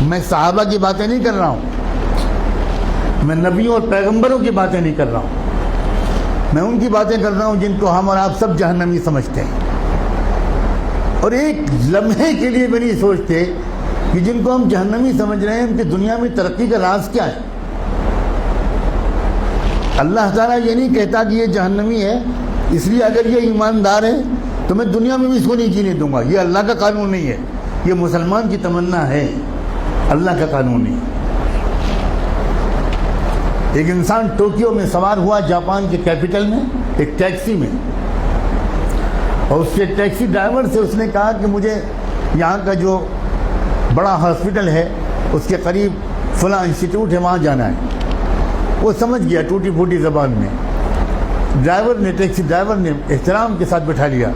میں صحابہ کی باتیں نہیں کر رہا ہوں، میں نبیوں اور پیغمبروں کی باتیں نہیں کر رہا ہوں، میں ان کی باتیں کر رہا ہوں جن کو ہم اور آپ سب جہنمی سمجھتے ہیں، اور ایک لمحے کے لیے بھی نہیں سوچتے کہ جن کو ہم جہنمی سمجھ رہے ہیں ان کی دنیا میں ترقی کا راز کیا ہے۔ اللہ تعالیٰ یہ نہیں کہتا کہ یہ جہنمی ہے اس لیے اگر یہ ایماندار ہے تو میں دنیا میں بھی اس کو نہیں جینے دوں گا، یہ اللہ کا قانون نہیں ہے، یہ مسلمان کی تمنا ہے، اللہ کا قانون نہیں۔ ایک انسان ٹوکیو میں سوار ہوا جاپان کے کیپٹل میں ایک ٹیکسی میں، اور اس کے ٹیکسی ڈرائیور سے اس نے کہا کہ مجھے یہاں کا جو بڑا ہاسپٹل ہے اس کے قریب فلاں انسٹیٹیوٹ ہے وہاں جانا ہے۔ وہ سمجھ گیا ٹوٹی پھوٹی زبان میں، ٹیکسی ڈرائیور نے احترام کے ساتھ بٹھا لیا۔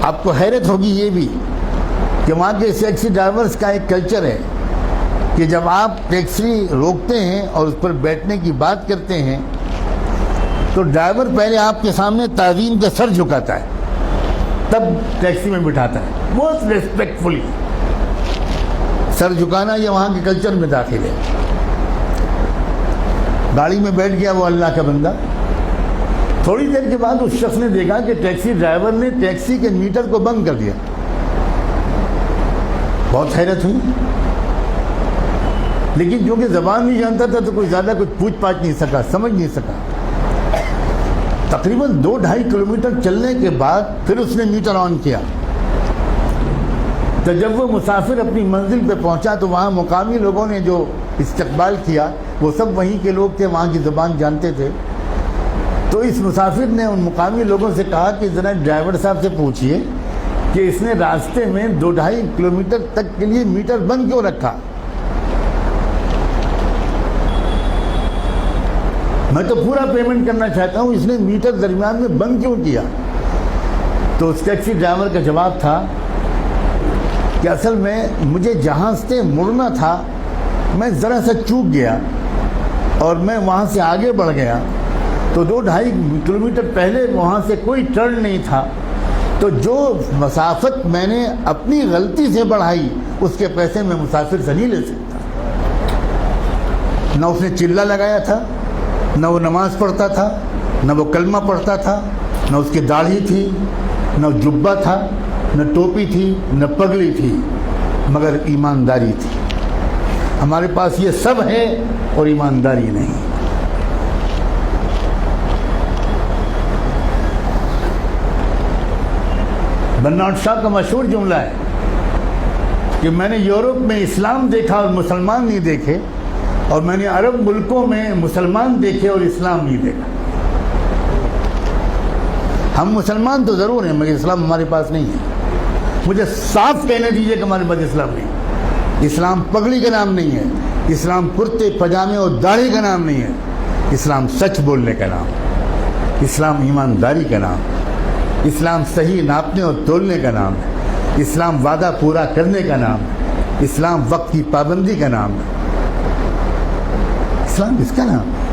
آپ کو حیرت ہوگی یہ بھی کہ وہاں کے ٹیکسی ڈرائیورز کا ایک کلچر ہے کہ جب آپ ٹیکسی روکتے ہیں اور اس پر بیٹھنے کی بات کرتے ہیں تو ڈرائیور پہلے آپ کے سامنے تعظیم کا سر جھکاتا ہے، تب ٹیکسی میں بٹھاتا ہے، بہت ریسپیکٹفلی۔ سر جھکانا یہ وہاں کے کلچر میں داخل ہے۔ گاڑی میں بیٹھ گیا وہ اللہ کا بندہ، تھوڑی دیر کے بعد اس شخص نے دیکھا کہ ٹیکسی ڈرائیور نے ٹیکسی کے میٹر کو بند کر دیا۔ بہت حیرت ہوئی، لیکن جو کہ زبان نہیں جانتا تھا تو کوئی زیادہ کچھ پوچھ پاچھ نہیں سکا، سمجھ نہیں سکا۔ تقریباً 2-2.5 کلومیٹر چلنے کے بعد پھر اس نے میٹر آن کیا۔ تو جب وہ مسافر اپنی منزل پہ پہنچا تو وہاں مقامی لوگوں نے جو استقبال کیا وہ سب وہیں کے لوگ تھے، وہاں کی زبان جانتے تھے۔ تو اس مسافر نے ان مقامی لوگوں سے کہا کہ ذرا ڈرائیور صاحب سے پوچھئے کہ اس نے راستے میں 2-2.5 کلومیٹر تک کے لیے میٹر بند کیوں رکھا؟ میں تو پورا پیمنٹ کرنا چاہتا ہوں، اس نے میٹر درمیان میں بند کیوں کیا؟ تو اس ٹیکسی ڈرائیور کا جواب تھا کہ اصل میں مجھے جہاں سے مڑنا تھا میں ذرا سا چوک گیا اور میں وہاں سے آگے بڑھ گیا، تو 2-2.5 کلومیٹر پہلے وہاں سے کوئی ٹرن نہیں تھا، تو جو مسافت میں نے اپنی غلطی سے بڑھائی اس کے پیسے میں مسافر سے نہیں لے سکتا۔ نہ اس نے چلہ لگایا تھا، نہ وہ نماز پڑھتا تھا، نہ وہ کلمہ پڑھتا تھا، نہ اس کی داڑھی تھی، نہ جبہ تھا، نہ ٹوپی تھی، نہ پگڑی تھی، مگر ایمانداری تھی۔ ہمارے پاس یہ سب ہے اور ایمانداری نہیں۔ برنارڈ شاہ کا مشہور جملہ ہے کہ میں نے یورپ میں اسلام دیکھا اور مسلمان نہیں دیکھے، اور میں نے عرب ملکوں میں مسلمان دیکھے اور اسلام نہیں دیکھا۔ ہم مسلمان تو ضرور ہیں مگر اسلام ہمارے پاس نہیں ہے۔ مجھے صاف کہنے دیجئے کہ ہمارے پاس اسلام نہیں ہے۔ اسلام پگڑی کا نام نہیں ہے، اسلام کرتے پجامے اور داڑھی کا نام نہیں ہے، اسلام سچ بولنے کا نام، اسلام ایمانداری کا نام، اسلام صحیح ناپنے اور تولنے کا نام ہے، اسلام وعدہ پورا کرنے کا نام ہے، اسلام وقت کی پابندی کا نام ہے، اسلام اس کا نام ہے۔